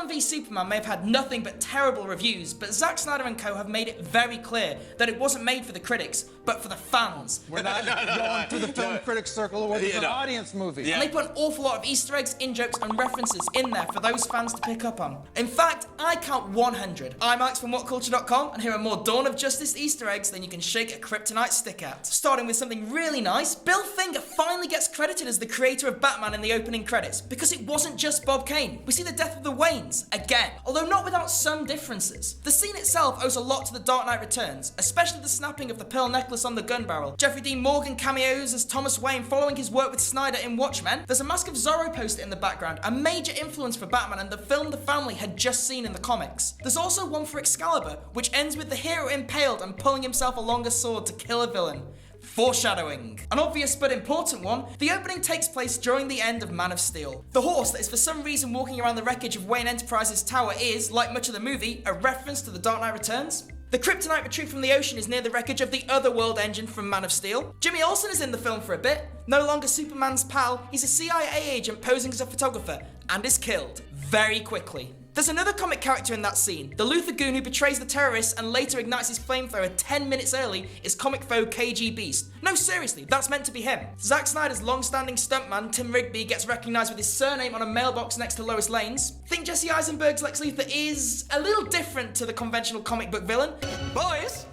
Batman v Superman may have had nothing but terrible reviews, but Zack Snyder and co have made it very clear that it wasn't made for the critics, but for the fans. We're not going to the film critics circle or it's an audience movie. Yeah. And they put an awful lot of Easter eggs, in-jokes and references in there for those fans to pick up on. In fact, I count 100. I'm Alex from Whatculture.com, and here are more Dawn of Justice Easter eggs than you can shake a kryptonite stick at. Starting with something really nice, Bill Finger finally gets credited as the creator of Batman in the opening credits, because it wasn't just Bob Kane. We see the death of the Waynes, again, although not without some differences. The scene itself owes a lot to The Dark Knight Returns, especially the snapping of the pearl necklace on the gun barrel. Jeffrey Dean Morgan cameos as Thomas Wayne following his work with Snyder in Watchmen. There's a Mask of Zorro poster in the background, a major influence for Batman and the film the family had just seen in the comics. There's also one for Excalibur, which ends with the hero impaled and pulling himself along a sword to kill a villain. Foreshadowing. An obvious but important one, the opening takes place during the end of Man of Steel. The horse that is for some reason walking around the wreckage of Wayne Enterprises tower is, like much of the movie, a reference to The Dark Knight Returns. The kryptonite retrieved from the ocean is near the wreckage of the Otherworld engine from Man of Steel. Jimmy Olsen is in the film for a bit. No longer Superman's pal, he's a CIA agent posing as a photographer, and is killed very quickly. There's another comic character in that scene. The Luthor goon who betrays the terrorists and later ignites his flamethrower 10 minutes early is comic foe KG Beast. No, seriously, that's meant to be him. Zack Snyder's long-standing stuntman Tim Rigby gets recognised with his surname on a mailbox next to Lois Lane's. Think Jesse Eisenberg's Lex Luthor is a little different to the conventional comic book villain. Boys?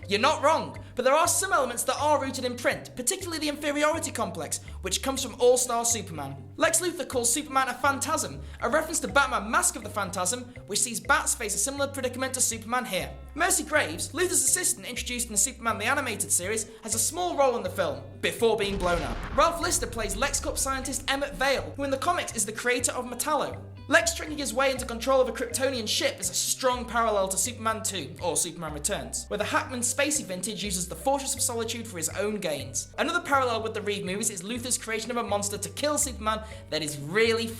You're not wrong, but there are some elements that are rooted in print, particularly the inferiority complex, which comes from All-Star Superman. Lex Luthor calls Superman a phantasm, a reference to Batman Mask of the Phantasm, which sees Bats face a similar predicament to Superman here. Mercy Graves, Luthor's assistant introduced in Superman the Animated Series, has a small role in the film, before being blown up. Ralph Lister plays LexCorp scientist Emmett Vale, who in the comics is the creator of Metallo. Lex tricking his way into control of a Kryptonian ship is a strong parallel to Superman 2, or Superman Returns, where the Hackman Spacey vintage uses the Fortress of Solitude for his own gains. Another parallel with the Reeve movies is Luthor's creation of a monster to kill Superman that is really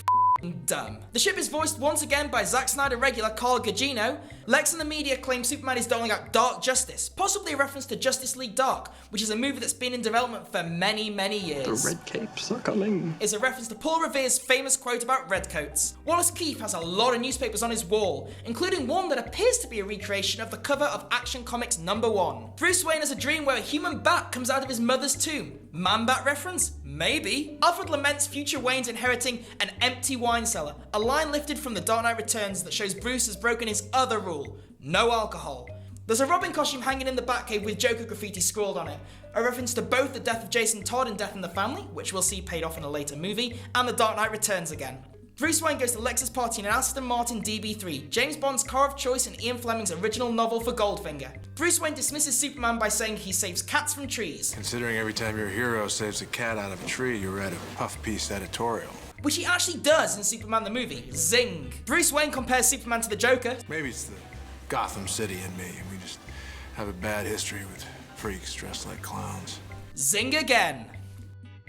dumb. The ship is voiced once again by Zack Snyder regular Carl Gugino. Lex and the media claim Superman is doling out Dark Justice, possibly a reference to Justice League Dark, which is a movie that's been in development for many, many years. The red capes are coming. Is a reference to Paul Revere's famous quote about redcoats. Wallace Keefe has a lot of newspapers on his wall, including one that appears to be a recreation of the cover of Action Comics #1. Bruce Wayne has a dream where a human bat comes out of his mother's tomb. Man-bat reference? Maybe. Alfred laments future Wayne's inheriting an empty wine cellar, a line lifted from The Dark Knight Returns that shows Bruce has broken his other rule, no alcohol. There's a Robin costume hanging in the Batcave with Joker graffiti scrawled on it, a reference to both the death of Jason Todd in Death in the Family, which we'll see paid off in a later movie, and The Dark Knight Returns again. Bruce Wayne goes to Lex's party in an Aston Martin DB3, James Bond's car of choice in Ian Fleming's original novel for Goldfinger. Bruce Wayne dismisses Superman by saying he saves cats from trees, Considering every time your hero saves a cat out of a tree, you read a puff piece editorial. which he actually does in Superman the movie. Zing. Bruce Wayne compares Superman to the Joker. Maybe it's the Gotham City in me. We just have a bad history with freaks dressed like clowns. Zing again.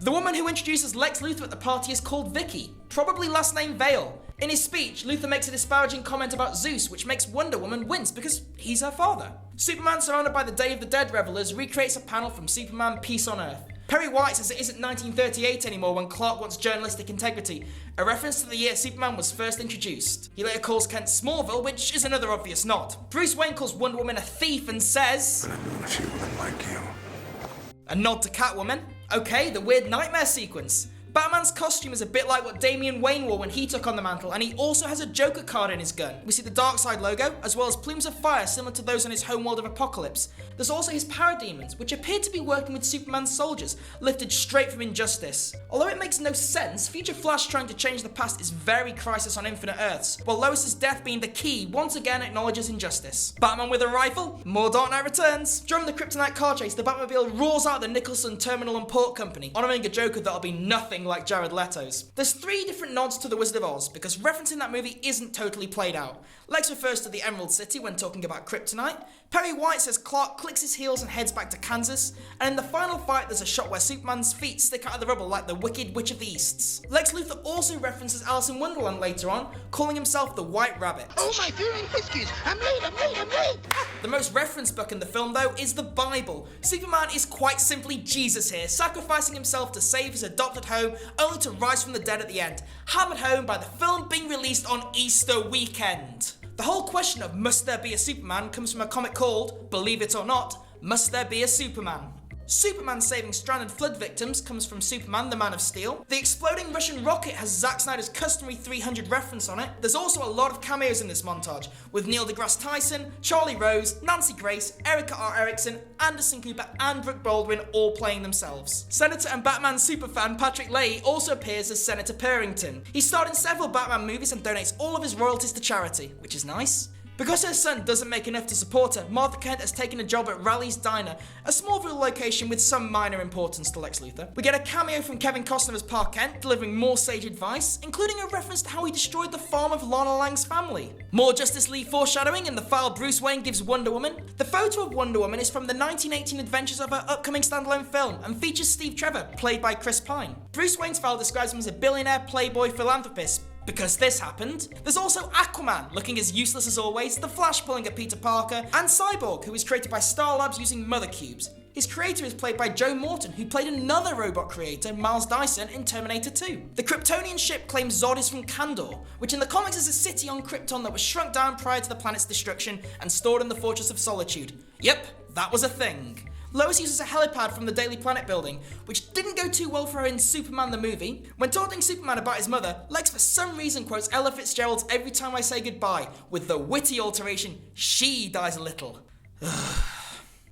The woman who introduces Lex Luthor at the party is called Vicky, probably last name Vale. In his speech, Luthor makes a disparaging comment about Zeus, which makes Wonder Woman wince because he's her father. Superman, surrounded by the Day of the Dead revelers, recreates a panel from Superman Peace on Earth. Perry White says it isn't 1938 anymore when Clark wants journalistic integrity, a reference to the year Superman was first introduced. He later calls Kent Smallville, which is another obvious nod. Bruce Wayne calls Wonder Woman a thief and says, But I've known a few women like you. a nod to Catwoman. Okay, the weird nightmare sequence. Batman's costume is a bit like what Damian Wayne wore when he took on the mantle, and he also has a Joker card in his gun. We see the Darkseid logo, as well as plumes of fire similar to those on his homeworld of Apokolips. There's also his parademons, which appear to be working with Superman's soldiers, lifted straight from Injustice. Although it makes no sense, future Flash trying to change the past is very Crisis on Infinite Earths, while Lois' death being the key once again acknowledges injustice. Batman with a rifle? More Dark Knight Returns. During the Kryptonite car chase, the Batmobile roars out the Nicholson Terminal and Port Company, honouring a Joker that'll be nothing like Jared Leto's. There's 3 different nods to The Wizard of Oz, because referencing that movie isn't totally played out. Lex refers to the Emerald City when talking about Kryptonite. Perry White says Clark clicks his heels and heads back to Kansas, and in the final fight there's a shot where Superman's feet stick out of the rubble like the Wicked Witch of the Easts. Lex Luthor also references Alice in Wonderland later on, calling himself the White Rabbit. Oh my fearing whiskies! I'm late! The most referenced book in the film, though, is the Bible. Superman is quite simply Jesus here, sacrificing himself to save his adopted home hero, only to rise from the dead at the end, hammered home by the film being released on Easter weekend. The whole question of must there be a Superman comes from a comic called, believe it or not, Must There Be a Superman? Superman saving stranded flood victims comes from Superman, the Man of Steel. The exploding Russian rocket has Zack Snyder's customary 300 reference on it. There's also a lot of cameos in this montage, with Neil deGrasse Tyson, Charlie Rose, Nancy Grace, Erica R. Erickson, Anderson Cooper and Brooke Baldwin all playing themselves. Senator and Batman superfan Patrick Leahy also appears as Senator Purrington. He starred in several Batman movies and donates all of his royalties to charity, which is nice. Because her son doesn't make enough to support her, Martha Kent has taken a job at Rally's Diner, a Smallville location with some minor importance to Lex Luthor. We get a cameo from Kevin Costner as Park Kent, delivering more sage advice, including a reference to how he destroyed the farm of Lana Lang's family. More Justice League foreshadowing in the file Bruce Wayne gives Wonder Woman. The photo of Wonder Woman is from the 1918 adventures of her upcoming standalone film and features Steve Trevor, played by Chris Pine. Bruce Wayne's file describes him as a billionaire, playboy, philanthropist, because this happened. There's also Aquaman, looking as useless as always, The Flash pulling at Peter Parker, and Cyborg, who was created by Star Labs using mother cubes. His creator is played by Joe Morton, who played another robot creator, Miles Dyson, in Terminator 2. The Kryptonian ship claims Zod is from Kandor, which in the comics is a city on Krypton that was shrunk down prior to the planet's destruction and stored in the Fortress of Solitude. Yep, that was a thing. Lois uses a helipad from the Daily Planet building, which didn't go too well for her in Superman the movie. When talking to Superman about his mother, Lex for some reason quotes Ella Fitzgerald's Every Time I Say Goodbye, with the witty alteration, she dies a little.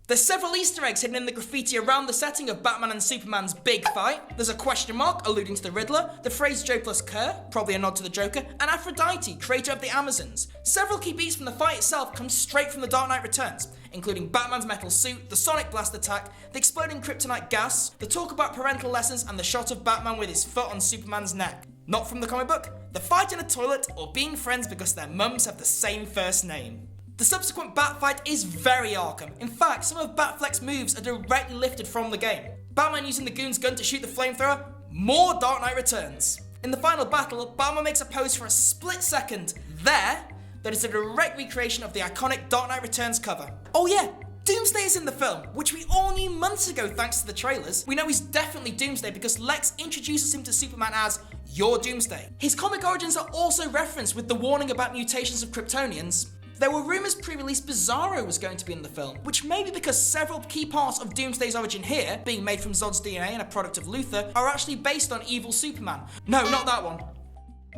There's several Easter eggs hidden in the graffiti around the setting of Batman and Superman's big fight. There's a question mark alluding to the Riddler, the phrase Joe plus Kerr, probably a nod to the Joker, and Aphrodite, creator of the Amazons. Several key beats from the fight itself come straight from The Dark Knight Returns, including Batman's metal suit, the sonic blast attack, the exploding kryptonite gas, the talk about parental lessons, and the shot of Batman with his foot on Superman's neck. Not from the comic book, the fight in a toilet, or being friends because their mums have the same first name. The subsequent bat fight is very Arkham. In fact, some of Batfleck's moves are directly lifted from the game. Batman using the goon's gun to shoot the flamethrower, more Dark Knight Returns. In the final battle, Batman makes a pose for a split second there that is a direct recreation of the iconic Dark Knight Returns cover. Oh yeah, Doomsday is in the film, which we all knew months ago thanks to the trailers. We know he's definitely Doomsday because Lex introduces him to Superman as your Doomsday. His comic origins are also referenced with the warning about mutations of Kryptonians. There were rumours pre-release Bizarro was going to be in the film, which may be because several key parts of Doomsday's origin here, being made from Zod's DNA and a product of Luthor, are actually based on evil Superman. No, not that one.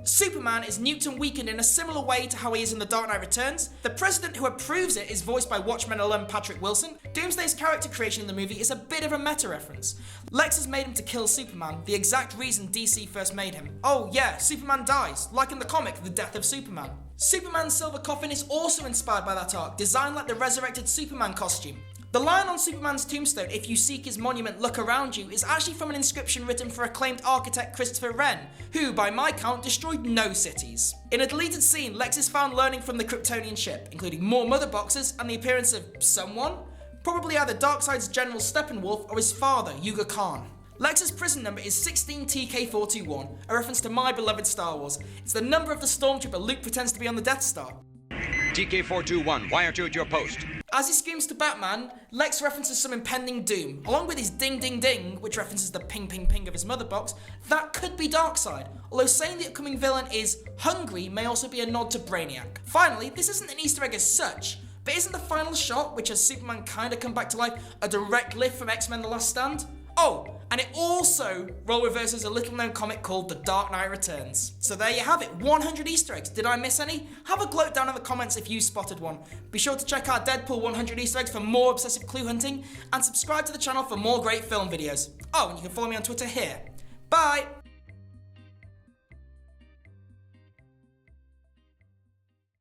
Superman is nuked and weakened in a similar way to how he is in The Dark Knight Returns. The president who approves it is voiced by Watchmen alum Patrick Wilson. Doomsday's character creation in the movie is a bit of a meta reference. Lex has made him to kill Superman, the exact reason DC first made him. Oh yeah, Superman dies, like in the comic The Death of Superman. Superman's silver coffin is also inspired by that arc, designed like the resurrected Superman costume. The line on Superman's tombstone, "If you seek his monument, look around you," is actually from an inscription written for acclaimed architect Christopher Wren, who, by my count, destroyed no cities. In a deleted scene, Lex is found learning from the Kryptonian ship, including more mother boxes and the appearance of someone, probably either Darkseid's General Steppenwolf or his father, Yuga Khan. Lex's prison number is 16TK421, a reference to my beloved Star Wars. It's the number of the stormtrooper Luke pretends to be on the Death Star. TK421, wire to at your post. As he screams to Batman, Lex references some impending doom, along with his ding ding ding, which references the ping ping ping of his mother box. That could be Darkseid, although saying the upcoming villain is hungry may also be a nod to Brainiac. Finally, this isn't an Easter egg as such, but isn't the final shot, which has Superman kinda come back to life, a direct lift from X-Men The Last Stand? Oh, and it also role reverses a little known comic called The Dark Knight Returns. So there you have it, 100 Easter eggs. Did I miss any? Have a gloat down in the comments if you spotted one. Be sure to check out Deadpool 100 Easter eggs for more obsessive clue hunting, and subscribe to the channel for more great film videos. Oh, and you can follow me on Twitter here. Bye!